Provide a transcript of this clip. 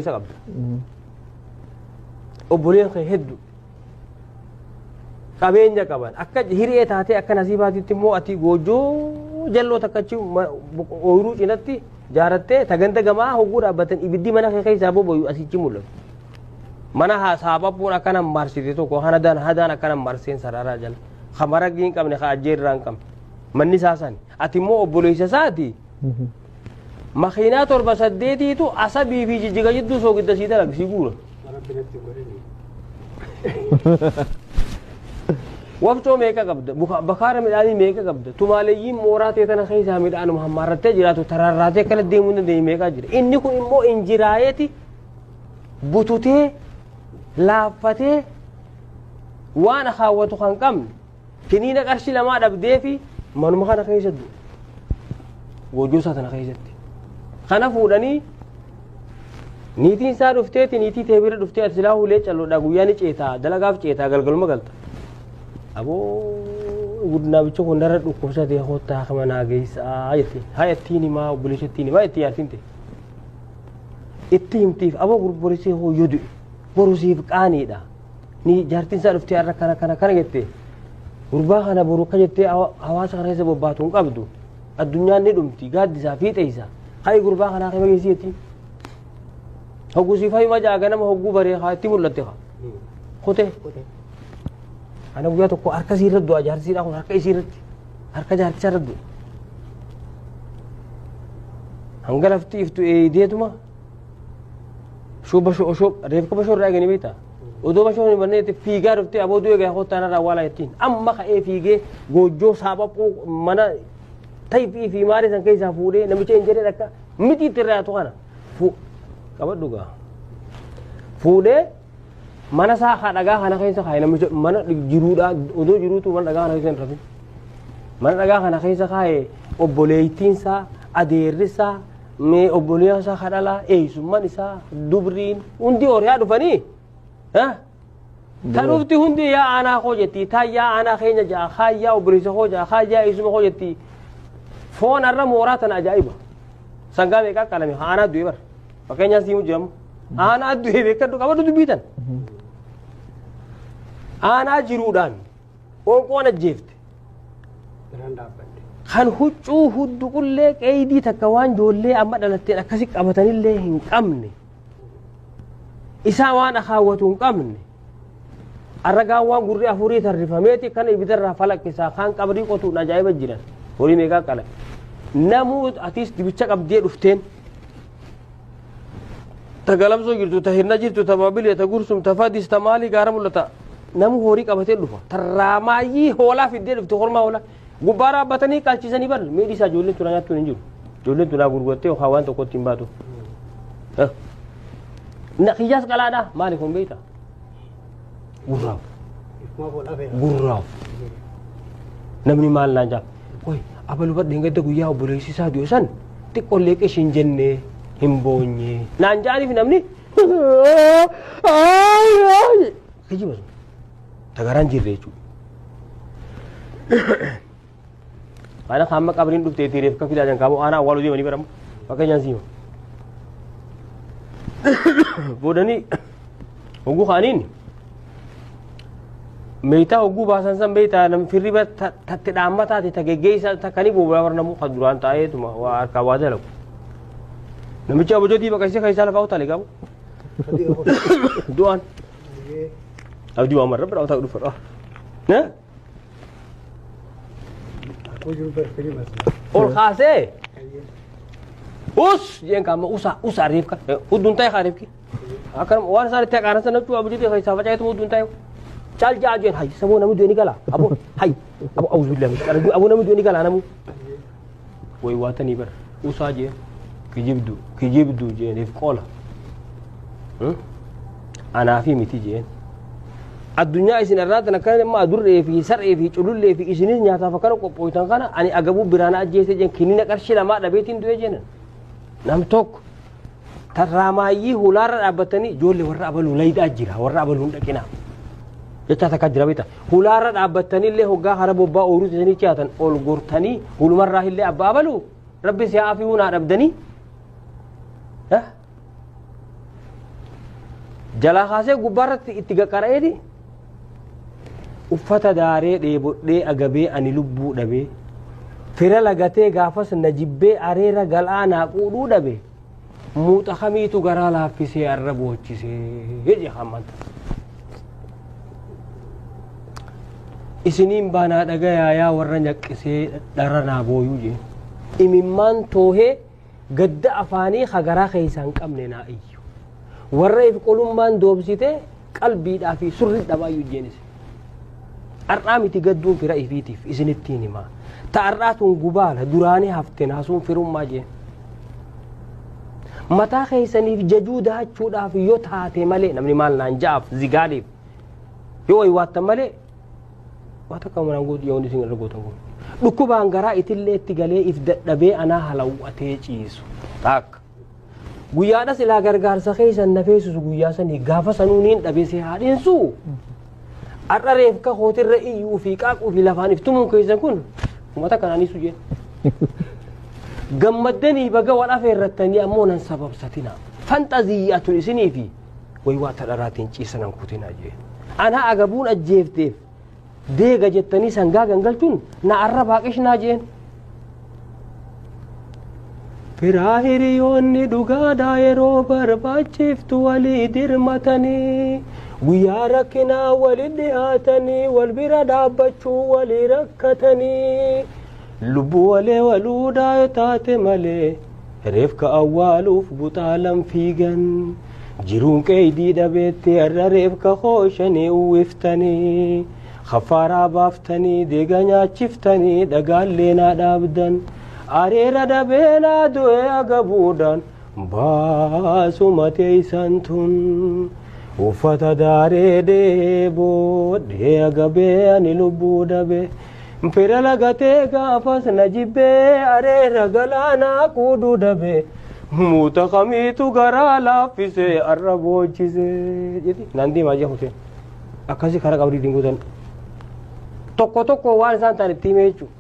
سقب أبولين خيهدو كابين جا كابان أكاد هيري تاتي أكاد نصيباتي تمو أتي جوجو جلو تكتشو أوروج إنتي جارتة تغنت جماعة هقول أبتن إبدي منا خي سابو بيو أسيج مولو منا ها سابا بون أكنا مارسيتي تو كوهانا دان هدان أكنا مارسين سرارا جل خمارا جين كم نخا أجير ران كم مني ساسان أتي مو أبوليس ساتي مخينات اور بسديتي تو أسبي في جيجا جدو سوق الدسيدة لك سيقول وفتو ميكا قبض بخار مداني ميكا قبض تماليين موراتي تنخي سامد أنا محمارتي جراتو تراراتي كلا ديمون دي ميكا جر إنكو إمو إنجرايتي بوتوتي لافتي وانا خاوتو خانقم كنينك أرشي لما دبدي في منو مخانا خيسدو وجوسا تنخيسدي خانا فوداني نيتين سا دفتيتي نيتي تيبير دفتي أتسلاهو ليش ألو داقوياني چيتا دلقاف چيتا غلقل مغلطا أبو قدنا بيشو كندرت وكوسا دي خوتا خمنا جيس آيتي هاي التيني ما وبليش التيني ما التيار تينتي التيم تيف أبو بوريسي هو يدو بوريسي فكاني دا ني جارتين سا دفتي أرى كنا جتة غربا خنا بروكا جتة هواس خنا يسبب باتون قبضو الدنيا ندمتي قاد زافيت إيسا هاي غربا خنا خيما جيسيتي هو سيفاي ما جاءنا ما هو بري هاي تيمور لتها خوته أنا وياه تكو أركا سيرت دو أجار سير أكون أركا سيرت أركا جار سيرت دو هنقل أفتي إفتو إيديه ما شو ريف كبشو رأي بيتا ودو بشو نبني تفيجار أفتي أبو دوي جاه خوت أنا روالا يتين أما خايف فيجي جوجو سابا بو منا تايفي في ماري سانكي سافوري نمشي إنجري لك متي ترى أتوقنا فو كابد دوغا فودي mana saa haa dhagaa kana keessa kaa'e namicha mana jiruudha odoo jiruutu mana dhagaa kana keessa hin rafin mana dhagaa kana keessa kaa'e obboleettiin isaa adeerri isaa mee obboleeyyan isaa kadhalaa eeysummaan isaa dubriin hundi horiyaa dhufanii ta dhufti hundi yaa aanaa koo jetti taa yaa aanaa keenya ja'a haa yaa obboleessa koo ja'a haa yaa eeysuma koo jetti foon arra mooraa tana ajaa'iba sangaa meeqaa qalame aanaa du'e bar fakkeenyaaf siimu jedhamu aanaa du'e beekadhu qabadhu dubbiitan aanaa jiruudhaan qoonqoon ajjeefte kan huccuu huddu qullee qeeydii takka waan joollee amma dhalatteen akkasi qabatanillee hin qabne isaa waan akaawwatu hin qabne arragaan waan gurri afurii tarrifameeti kana ibidarraa falaqqisaa kaan qabrii qotuun ajaa'iba jiran horii meeqaa qala namuu atiis dibicha qabdee dhufteen ta galamsoo jirtu ta hirna jirtu ta baabilie ta gursum ta fadis ta maalii gaara mul'ata namu horii qabatee dhufa tarraamaayyii hoolaa fiddee dhufte hormaa hoolaa gubbaa dhaabbatanii qaalchisanii bar miidhi isaa ijoolleen tunaa nyaattuun hin jiru ijoolleen tunaa gurgurtee yookaan waan tokkotti hin baatu kiyyaas qalaadhaa maali kun beeyta gurraaf namni maal naan jaa qoy abalu badhe hin gadda guyyaa obboleessi isaa du'e san xiqqollee qeshiin jennee hin boonye naan jaaniif namni kijiba sun tagaraan jirre jechuudha. Ana hamma qabriin dhuftee tireef ka fidaa jan qabu ana awwaaluu deemanii baramu fakkeenyaan siima. Boodanii hogguu kaaniin meetaa hogguu baasan san beeytaa nam firriba tatte dhaamma taate tageggeessa takkanii boobaa barnamu kan duraan taa'eetuma waa harkaa waa dalagu. Namicha abojootii baqaysee kan isaa lafaa utaalee qabu. Du'aan. Abdii waan marra biraa ta'uu dhufa. Ol kaasee. Us jeen kaama usa ariif ka. Hudduun ta'e kaariif ki. Akkanuma waan isaan itti haqaaran sana jechuudha abojootii kan isaa facaayetu hudduun ta'e. Caal jaa jeen hayi saboo namni du'e ni gala. Abo hayi abo awuzu billahi abo namni du'e ni gala namu. Way waatanii bara usaa jeen. kijibdu jeeniif qola anaa fi miti jeen addunyaa isin irraatan akkana amma adurree fi sar'ee fi culullee fi isinis nyaataaf akkana qophooytan kana ani agabuu biraana ajjeese jeen kinina qarshii lamaa dhabeetiin du'e jeenan nam tokko tarraamaayyii hulaarra dhaabbatanii ijoollee warra abaluu laydaa jira warra abaluun dhaqinaa jechaa takka jira beeta hulaarra dhaabbataniillee hoggaa hara bobbaa ooyiruu isanii chiyaatan ol gortanii hulumarraa illee abbaa abaluu rabbi si'aa fi hunaa dhabdanii jala kaasee gubbaarratti itti gaqqara'eeti uffata daaree dheebodhee agabee ani lubbuu dhabee fira lagatee gaafas na jibbee areera gal'aanaa quudhuu dhabe muuxa kamiitu garaa laaffisee arra boochisee jedhe hammanta isiniin baanaa dhagayaa yaa warra nyaqqisee dharra naa booyuu jee imimmaan toohee gadda afaanii hagaraa keessaan qabne naa iyyu warra if qolummaan doobsite qalbiidhaa fi surri dhabaayyuu jeenis ar'aa miti gadduun fira ifiitiif isinittiin himaa ta'arraatuun gubaala duraanii hafte naasuun firummaa jeen mataa keessaniif jajuu dahachuudhaaf yoo taate malee namni maal naan ja'aaf zigaaleef yoo waywaattan malee waa takka manaan gootu yoo isin irra gootan kun dhukkubaan garaa itillee itti galee if dadhabee anaa halawwatee ciisu takka guyyaadha silaa gargaarsa keessan nafeessusu guyyaa sanii gaafa sanuuniin dhabeesee haadhiinsu arra reefka hootirra iyyuu fi qaaquu fi lafaan iftumuun keessan kun umata kanaaniisu jeen gammaddanii baga wal afeerrattanii ammoo nan sababsatina fanxaziyyatun isinii fi waywaa tadharaatiin ciisanan kutinaa jeen anaa agabuun ajjeefteef deega jettanii sangaa gangalchuun na arra baaqishnaa jeen firaa hiriyoonni dhugaadhaa yeroo barbaachiftu walii dirmatanii guyyaa rakkinaa wali dhiyaatanii wal bira dhaabbachuu walii rakkatanii lubbuu walee waluudhaa yoo taate malee reefka awwaaluuf buxaalan fiigan jiruun qeeydii dhabeetti har'a reefka hooshanii uwwiftanii khafaaraa baaftanii deega nyaachiftanii dhagaallee naa dhaabdan areera dhabeenaa du'e agabuudhaan baasuma teeysan tun uffata daaree dheebodhee agabee ani lubbuu dhabe fira lagatee gaafas na jibbee areera galaanaa quudhuu dhabe muuxa kamiitu garaa laaffisee arra boochisee jedhi naan diimaa jee Huseen akkasii kara qabdii dinguutan tokko tokko waan isaan ta'an itti hime jechuudha